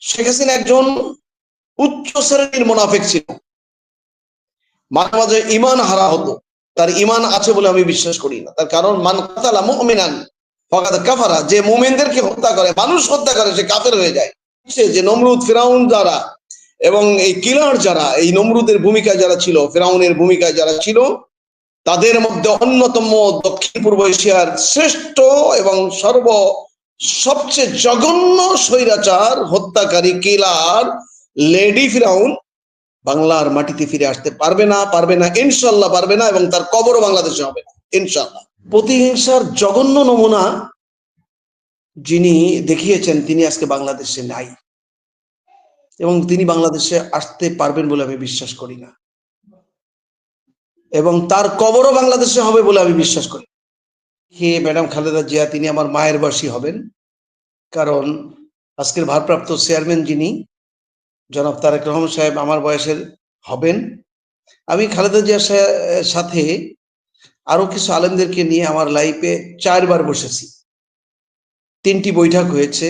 শেখ হাসিনা একজন উচ্চ শ্রেণীর মুনাফিক ছিল, মাঝে মাঝে ইমান হারা হতো। তার ইমান আছে বলে আমি বিশ্বাস করি না। তার কারণ মান কাতালা মুমিনান ফাকাদ কাফারা, যে মুমিনদেরকে হত্যা করে, মানুষ হত্যা করে, সে কাফের হয়ে যায়। যে নমরুদ ফিরাউন যারা এবং এই কিলার যারা, এই নমরুদের ভূমিকায় যারা ছিল, ফিরাউনের ভূমিকায় যারা ছিল, তাদের মধ্যে অন্যতম দক্ষিণ পূর্ব এশিয়ার শ্রেষ্ঠ এবং সবচেয়ে জঘন্য স্বৈরাচার হত্যাকারী কিলার লেডি ফিরাউন বাংলার মাটিতে ফিরে আসতে পারবে না, ইনশাল্লাহ পারবে না, এবং তার কবরও বাংলাদেশে হবে না ইনশাল্লাহ। প্রতিহিংসার জঘন্য নমুনা যিনি দেখিয়েছেন তিনি আজকে বাংলাদেশে নাই, এবং তিনি বাংলাদেশে আসতে পারবেন বলে আমি বিশ্বাস করি না, এবং তার কবরও বাংলাদেশে হবে বলে আমি বিশ্বাস করি। কে ম্যাডাম খালেদা জিয়া, তিনি আমার মায়ের বয়সী হবেন, কারণ আজকের ভারপ্রাপ্ত চেয়ারম্যান যিনি জনাব তারেক রহমান সাহেব আমার বয়সের হবেন। আমি খালেদা জিয়ার সাথে আরো কিছু আলেমদেরকে নিয়ে আমার লাইফে 4 বার বসেছি, 3টি বৈঠক হয়েছে।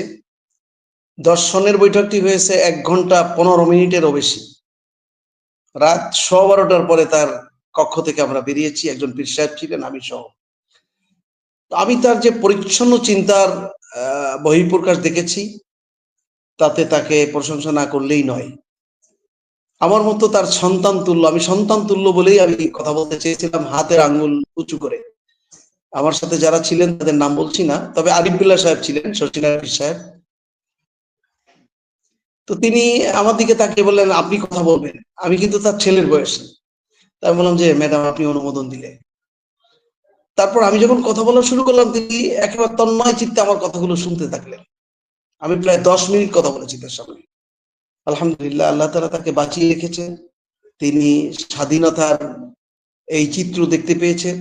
দর্শনের বৈঠকটি হয়েছে 1 ঘন্টা 15 মিনিটেরও বেশি। রাত 12টার পরে তার কক্ষ থেকে আমরা বেরিয়েছি, একজন পীর সাহেব ছিলেন, আমি সহ। আমি তার যে পরিচ্ছন্ন চিন্তার বহিঃপ্রকাশ দেখেছি, তাতে তাকে প্রশংসা না করলেই নয়। আমার মতো তার সন্তান তুল্য, আমি সন্তান তুল্য বলেই আমি কথা বলতে চেয়েছিলাম হাতের আঙ্গুল উঁচু করে। আমার সাথে যারা ছিলেন তাদের নাম বলছি না, তবে আরিফ বিল্লাহ সাহেব ছিলেন, শশীনারায়ণ পীর সাহেব। তো তিনি আমার দিকে তাকিয়ে বললেন, আপনি কথা বলবেন। আমি কিন্তু তার ছেলের বয়সী। তাই বললাম যে ম্যাডাম আপনি অনুমোদন দিলে। তারপর আমি যখন কথা বলা শুরু করলাম, তিনি একেবারে তন্ময় চিত্তে আমার কথাগুলো শুনতে থাকলেন। আমি প্রায় 10 মিনিট কথা বলেছি তার সামনে। আলহামদুলিল্লাহ, আল্লাহ তাআলা তাকে বাঁচিয়ে রেখেছেন। তিনি স্বাধীনতার এই চিত্র দেখতে পেয়েছেন।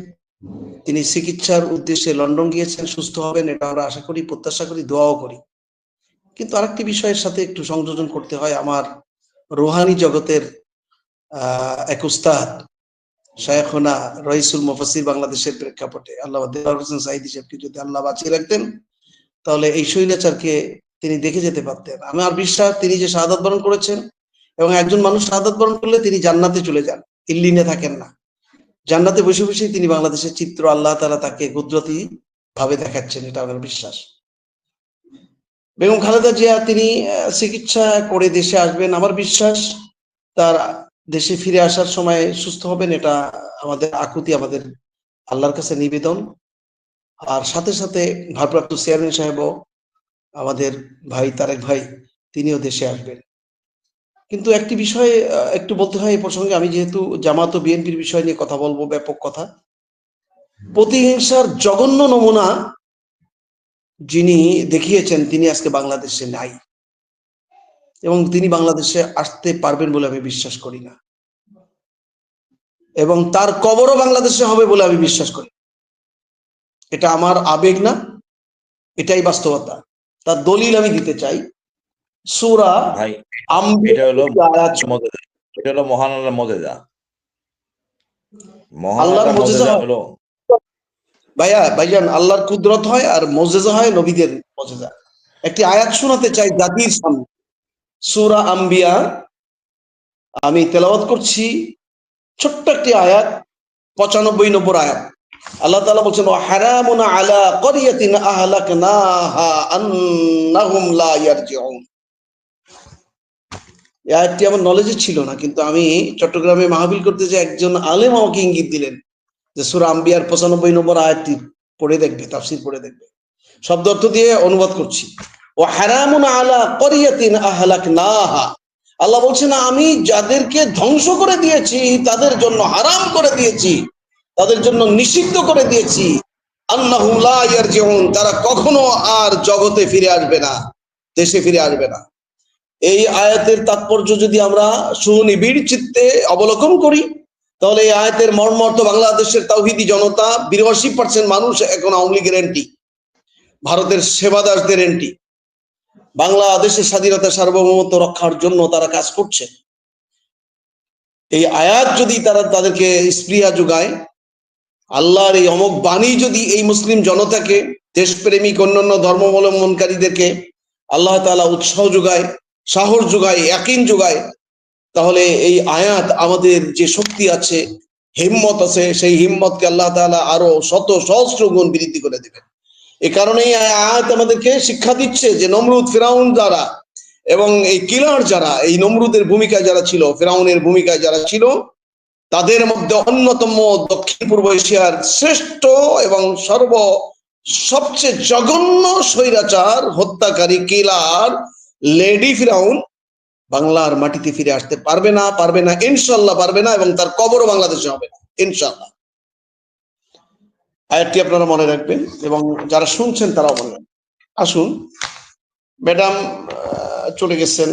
তিনি চিকিৎসার উদ্দেশ্যে লন্ডন গিয়েছেন, সুস্থ হবেন, এটা আমরা আশা করি, প্রত্যাশা করি, দোয়াও করি। কিন্তু আরেকটি বিষয়ের সাথে একটু সংযোজন করতে হয়। আমার রুহানি জগতের এক উস্তাদ শায়খুনা রইসুল মুফাসসির বাংলাদেশের প্রেক্ষাপটে আল্লাহ দেওয়ার হোসেন সাঈদী সাহেবকে যদি আল্লাহ বাঁচিয়ে রাখতেন, তাহলে এই শৈলাচারকে তিনি দেখে যেতে পারতেন। আমার বিশ্বাস তিনি যে শাহাদাত বরণ করেছেন, এবং একজন মানুষ শাহাদাত বরণ করলে তিনি জান্নাতে চলে যান, ইল্লিনে থাকেন না। জান্নাতে বসে বসেই তিনি বাংলাদেশের চিত্র আল্লাহ তাআলা তাকে কুদরতি ভাবে দেখাচ্ছেন, এটা আমার বিশ্বাস। বেগম খালেদা জিয়া তিনি চিকিৎসা করে দেশে আসবেন, আমার বিশ্বাস তার দেশে ফিরে আসার সময় সুস্থ হবেন, এটা আমাদের আকুতি, আমাদের আল্লাহর কাছে নিবেদন। আর সাথে সাথে ভারপ্রাপ্ত চেয়ারম্যান সাহেবও, আমাদের ভাই তারেক ভাই, তিনিও দেশে আসবেন। কিন্তু একটি বিষয় একটু বলতে হয় এই প্রসঙ্গে, আমি যেহেতু জামাত ও বিএনপির বিষয় নিয়ে কথা বলবো, ব্যাপক কথা। প্রতিহিংসার জঘন্য নমুনা যিনি দেখিয়েছেন তিনি আজকে বাংলাদেশে নাই, এবং তিনি বাংলাদেশে আসতে পারবেন বলে আমি বিশ্বাস করি না, এবং তার কবরও বাংলাদেশে হবে বলে আমি বিশ্বাস করি। এটা আমার আবেগ না, এটাই বাস্তবতা। তার দলিল আমি দিতে চাই। সূরা ভাই এটা হলো মহান আল্লাহর মুজিজা। আল্লাহর মুজিজা হলো ভাইজান, আল্লাহর কুদরত হয় আর মুজিজা হয় নবীদের মুজিজা। একটি আয়াত শোনাতে চাই জাতির সামনে। সূরা আম্বিয়া আমি তেলাওয়াত করছি, ছোট্ট একটি আয়াত, 95 নম্বর আয়াত। আল্লাহ তাআলা বলছেন, ওয়া হারামুন আলা ক্বরিয়াতিন আহলাকনাহা আন্নাহুম লা ইয়ারজিউন। এই আয়াতটি আমার নলেজে ছিল না, কিন্তু আমি চট্টগ্রামে মাহফিল করতে যে একজন আলেম আমাকে ইঙ্গিত দিলেন যে সূরা আম্বিয়ার 95 নম্বর আয়াতটি পড়ে দেখবে, তাফসীর পড়ে দেখবে। শব্দ অর্থ দিয়ে অনুবাদ করছি। ওয়া হারামুন আলা ক্বরিয়াতিন আহলাকনাহা, আল্লাহ বলছেন আমি যাদেরকে ধ্বংস করে দিয়েছি তাদের জন্য হারাম করে দিয়েছি, তাদের জন্য নিষিদ্ধ করে দিয়েছি, আন্নাহুম লা ইয়ারজিউন, তারা কখনো আর জগতে ফিরে আসবে না, দেশে ফিরে আসবে না। এই আয়াতের তাৎপর্য যদি আমরা সুনিবিড় চিত্তে অবলোকন করি, তাহলে এই আয়াতের মর্মার্থ বাংলাদেশের তাওহীদি জনতা 82% মানুষ এখন আওয়ামী লীগের এন্টি, ভারতের সেবাদাসদের এন্টি। বাংলাদেশের স্বাধীনতা সার্বভৌমত্ব রক্ষার জন্য তারা কাজ করছে। এই আয়াত যদি তাদেরকে স্পৃহা যোগায়, আল্লাহর এই অমোঘ বাণী যদি এই মুসলিম জনতাকে, দেশপ্রেমিক অন্যান্য ধর্মাবলম্বনকারীদেরকে আল্লাহ তাআলা উৎসাহ যোগায়, সাহস যোগায়, ইয়াকিন যোগায়, তাহলে এই আয়াত আমাদের যে শক্তি আছে, হিম্মত আছে, সেই হিম্মতকে আল্লাহ তাআলা আরো শত সহস্র গুণ বৃদ্ধি করে দেবেন। এ কারণেই আয়াত আমাদেরকে শিক্ষা দিচ্ছে যে নমরুদ, ফিরাউন যারা এবং এই কিলার যারা, এই নমরুদের ভূমিকায় যারা ছিল, ফিরাউনের ভূমিকায় যারা ছিল, তাদের মধ্যে অন্যতম দক্ষিণ পূর্ব এশিয়ার শ্রেষ্ঠ এবং সবচেয়ে জঘন্য স্বৈরাচার, হত্যাকারী, কিলার লেডি ফিরাউন বাংলার মাটিতে ফিরে আসতে পারবে না, ইনশাল্লাহ পারবে না, এবং তার কবরও বাংলাদেশে হবে না, ইনশাল্লাহ। আয়াতটি আপনারা মনে রাখবেন এবং যারা শুনছেন তারাও মনে রাখবেন। আসুন, ম্যাডাম চলে গেছেন।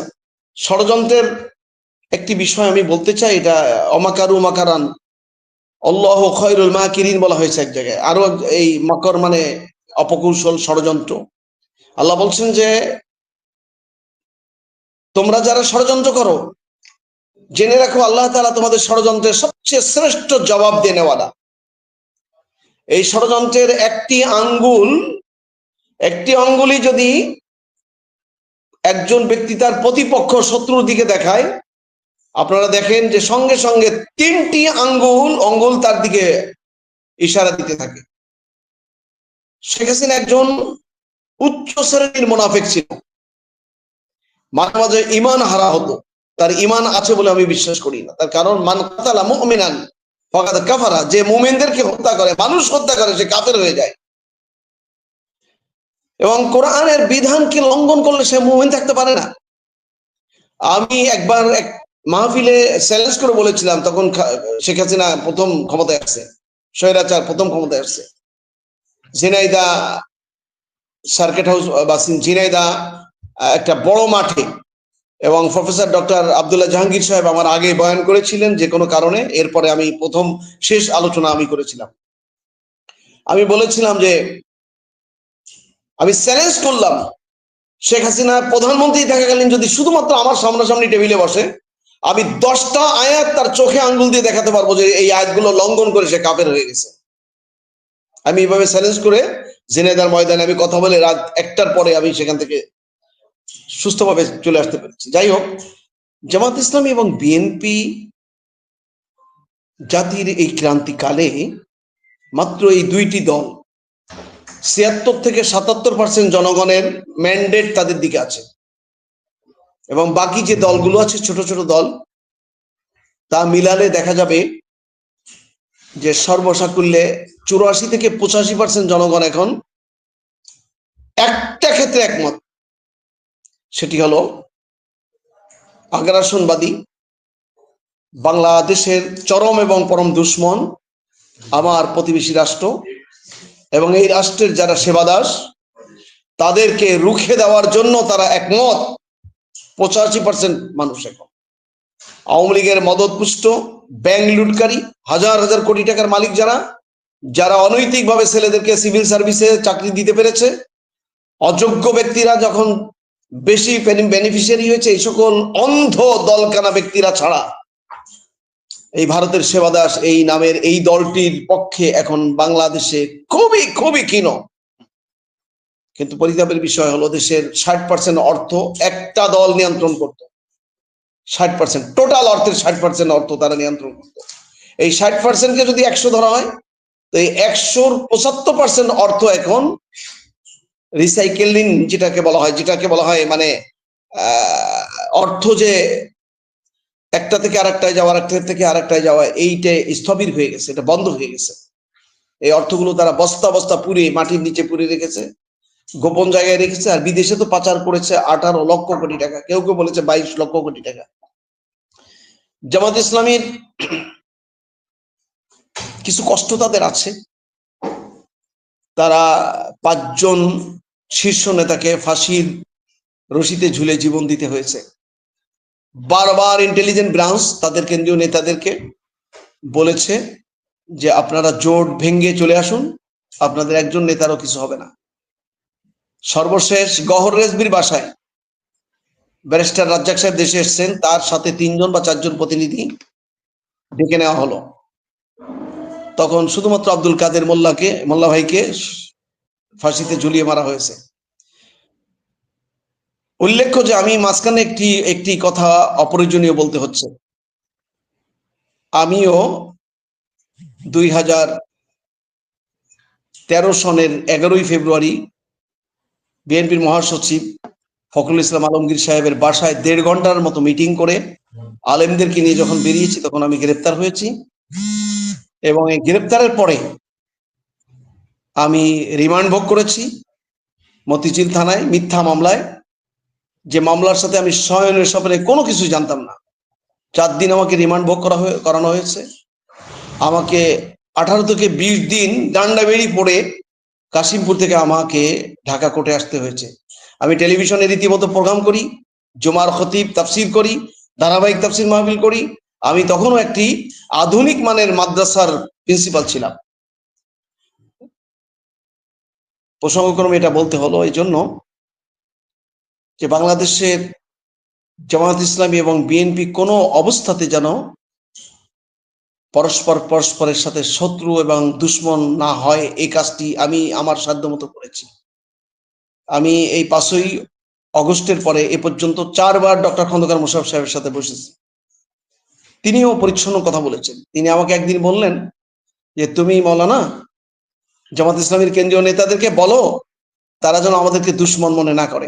ষড়যন্ত্রের একটি বিষয় আমি বলতে চাই, এটা অমাকারু মাকারান আল্লাহু খায়রুল মাকিরিন বলা হয়েছে এক জায়গায়। আরো এই মাকর মানে অপকৌশল, ষড়যন্ত্র। আল্লাহ বলছেন যে তোমরা যারা ষড়যন্ত্র করো, জেনে রাখো আল্লাহ তাআলা তোমাদের ষড়যন্ত্রের সবচেয়ে শ্রেষ্ঠ জবাব দেনেওয়ালা। এই ষড়যন্ত্রের একটি আঙ্গুলি যদি একজন ব্যক্তি তার প্রতিপক্ষ শত্রুর দিকে দেখায়, আপনারা দেখেন যে সঙ্গে সঙ্গে 3টি আঙ্গুল তার দিকে ইশারা দিতে থাকে। শেখ হাসিনা একজন উচ্চ শ্রেণীর মুনাফিক ছিল, মাঝে মাঝে ঈমান হারা হতো। তার ঈমান আছে বলে আমি বিশ্বাস করি না। তার কারণ মান কাতালা মুমিনান ফাকাদ কাফারা, যে মুমিনদেরকে হত্যা করে, মানুষ হত্যা করে, সে কাফের হয়ে যায়। এবং কোরআনের বিধানকে লঙ্ঘন করলে সে মুমিন থাকতে পারে না। আমি একবার এক মাহফিলে চ্যালেঞ্জ করে বলেছিলাম, তখন শেখ হাসিনা প্রথম ক্ষমতায় আসছে, স্বৈরাচার প্রথম ক্ষমতায় আসছে, ঝিনাইদা সার্কিট হাউস বা ঝিনাইদা একটা বড় মাঠে, এবং প্রফেসর ডক্টর আব্দুল্লাহ জাহাঙ্গীর সাহেব আমার আগে বয়ান করেছিলেন যে কোনো কারণে। এরপরে আমি শেষ আলোচনা আমি করেছিলাম। আমি বলেছিলাম যে আমি চ্যালেঞ্জ করলাম, শেখ হাসিনা প্রধানমন্ত্রী থাকাকালীন যদি শুধুমাত্র আমার সামনাসামনি টেবিলে বসে, আমি 10টা আয়াত তার চোখে আঙ্গুল দিয়ে দেখাতে পারবো যে এই আয়াতগুলো লঙ্ঘন করে সে কাফের হয়ে গেছে। আমি এইভাবে চ্যালেঞ্জ করে ঝিনাইদার ময়দানে আমি কথা বলে রাত 1টার পরে আমি সেখান থেকে সুস্থভাবে চলে আসতে পেরেছি। যাই হোক, জামাত ইসলামী এবং বিএনপি জাতির এই ক্রান্তিকালে মাত্র এই 2টি দল, 76 থেকে 77% জনগণের ম্যান্ডেট তাদের দিকে আছে, এবং বাকি যে দলগুলো আছে ছোট ছোট দল, তা মিলালে দেখা যাবে যে সর্বসাকুল্যে 84 থেকে 85% জনগণ এখন একটা ক্ষেত্রে একমত, সেটি হলো আগ্রাসনবাদী বাংলাদেশের চরম এবং পরম দুশ্মন আমার প্রতিবেশী রাষ্ট্র, এবং এই রাষ্ট্রের যারা সেবাদাস তাদেরকে রুখে দেওয়ার জন্য তারা একমত 85% মানুষ। এখন আওয়ামী লীগের মদতপুষ্ট ব্যাংক লুটকারী, হাজার হাজার কোটি টাকার মালিক যারা অনৈতিকভাবে ছেলেদেরকে সিভিল সার্ভিসে চাকরি দিতে পেরেছে, অযোগ্য ব্যক্তিরা যখন বেশি বেনিফিশিয়ারি হয়েছে, এই সকল অন্ধ দলকানা ব্যক্তিরা ছাড়া এই ভারতের সেবাদাস এই নামের এই দলটির পক্ষে এখন বাংলাদেশে খুবই খুবই ক্ষীণ। কিন্তু পরিতাপের বিষয় হলো দেশের 60% অর্থ একটা দল নিয়ন্ত্রণ করত। 60%, টোটাল অর্থের 60% অর্থ তারা নিয়ন্ত্রণ করত। এই 60%কে যদি 100 ধরা হয়, তো এই 100-র 75% অর্থ এখন রিসাইকেলিং যেটাকে বলা হয় মানে অর্থ যে একটা থেকে আরেকটায় যাওয়া, আরেকটা থেকে আরেকটায় যাওয়া, এইটা স্থবির হয়ে গেছে, এটা বন্ধ হয়ে গেছে। এই অর্থগুলো তারা বস্তা বস্তা পুড়ে মাটির নিচে পুড়ে রেখেছে, গোপন জায়গায় রেখেছে। আর বিদেশে তো পাচার করেছে 18 লক্ষ কোটি টাকা, কেউ কেউ বলেছে 22 লক্ষ কোটি টাকা। জামাত ইসলামীর কিছু কষ্ট তাদের আছে, তারা 5 জন শীর্ষ নেতাকে ফাঁসির রশিতে ঝুলে জীবন দিতে হয়েছে। বারবার ইন্টেলিজেন্ট ব্রাঞ্চ তাদের কেন্দ্রীয় নেতাদেরকে বলেছে যে আপনারা জোট ভেঙে চলে আসুন, আপনাদের একজন নেতারও কিছু হবে না। সর্বশেষ গহর রেজবির বাসায় ব্যারিস্টার রাজ্জাক সাহেব দেশে এসেছেন, তার সাথে 3 জন বা 4 জন প্রতিনিধি ডেকে নেওয়া হলো। তখন শুধুমাত্র আব্দুল কাদের মোল্লা ভাইকে ফাঁসিতে ঝুলিয়ে মারা হয়েছে। উল্লেখ্য যে আমি মাঝখানে একটি কথা অপ্রয়োজনীয় বলতে হচ্ছে। আমিও 2013 সনের 11ই ফেব্রুয়ারি বিএনপির মহাসচিব ফখরুল ইসলাম আলমগীর সাহেবের বাসায় 1.5 ঘন্টার মতো মিটিং করে আলেমদেরকে নিয়ে যখন বেরিয়েছি তখন আমি গ্রেপ্তার হয়েছি, এবং এই গ্রেপ্তারের পরে আমি রিমান্ড ভোগ করেছি মতিঝিল থানায় মিথ্যা মামলায়, যে মামলার সাথে আমি শয়নের স্বপ্নে কোনো কিছু জানতাম না। 4 দিন আমাকে রিমান্ড ভোগ করানো হয়েছে। আমাকে 18 থেকে 20 দিন ডান্ডা বেড়ি পড়ে কাশিমপুর থেকে আমাকে ঢাকা কোর্টে আসতে হয়েছে। আমি টেলিভিশনে রীতিমতো প্রোগ্রাম করি, জুমার খতিব তাফসির করি, ধারাবাহিক তাফসির মাহফিল করি। আমি তখনও একটি আধুনিক মানের মাদ্রাসার প্রিন্সিপাল ছিলাম। প্রসঙ্গক্রমে এটা বলতে হলো এই জন্য যে বাংলাদেশের জামায়াত ইসলামী এবং বিএনপি কোনো অবস্থাতে যেন পরস্পরের সাথে শত্রু এবং দুশ্মন না হয়, এই কাজটি আমি আমার সাধ্যমতো করেছি। আমি এই 5ই অগস্টের পরে এ পর্যন্ত 4 বার ডক্টর খন্দকার মোশাররফ সাহেবের সাথে বসেছি। তিনিও পরিচ্ছন্ন কথা বলেছেন। তিনি আমাকে একদিন বললেন যে তুমি মৌলানা জামাত ইসলামীর কেন্দ্রীয় নেতাদেরকে বলো তারা যেন আমাদেরকে দুশ্মন মনে না করে।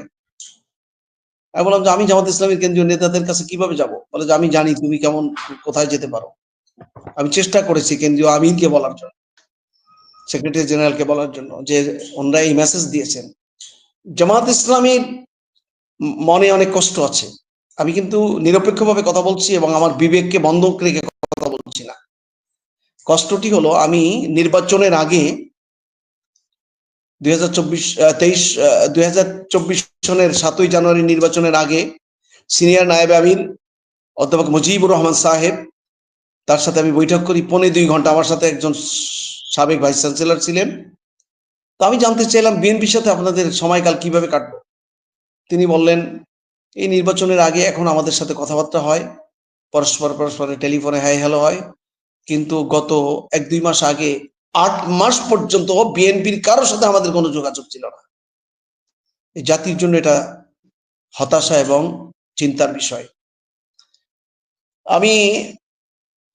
আমি বললাম যে আমি জামাত ইসলামীর কেন্দ্রীয় নেতাদের কাছে কিভাবে যাব? বলে যে আমি জানি তুমি কেমন কোথায় যেতে পারো। আমি চেষ্টা করেছি কেন্দ্রীয় আমিরকে বলার জন্য, সেক্রেটারি জেনারেলকে বলার জন্য যে ওনারা এই মেসেজ দিয়েছেন। জামাত ইসলামীর মনে অনেক কষ্ট আছে। আমি কিন্তু নিরপেক্ষভাবে কথা বলছি এবং আমার বিবেককে বন্ধক রেখে কথা বলছি না। কষ্টটি হলো আমি নির্বাচনের আগে 2024 সনের 7ই জানুয়ারি নির্বাচনের আগে সিনিয়র নায়েবে আমির অধ্যাপক মুজিবুর রহমান সাহেব, তার সাথে আমি বৈঠক করি 2.25 ঘন্টা। আমার সাথে একজন সাবেক ভাইস চ্যান্সেলর ছিলেন। তো আমি জানতে চাইলাম বিএনপির সাথে আপনাদের সময়কাল কিভাবে কাটবে। তিনি বললেন এই নির্বাচনের আগে এখন আমাদের সাথে কথাবার্তা হয়, পরস্পরের টেলিফোনে হাই হ্যালো হয়, কিন্তু গত 1-2 মাস আগে 8 মাস পর্যন্ত বিএনপির কারোর সাথে আমাদের কোনো যোগাযোগ ছিল না। এই জাতির জন্য এটা হতাশা এবং চিন্তার বিষয়। আমি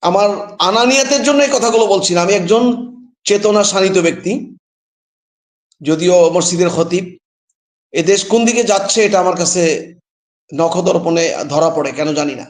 আমার আনানিয়াতের জন্য এই কথাগুলো বলছি না। আমি একজন চেতনা শানিত ব্যক্তি, যদিও মসজিদের খতিব। এ দেশ কোন দিকে যাচ্ছে এটা আমার কাছে নখদর্পণে ধরা পড়ে, কেন জানি না।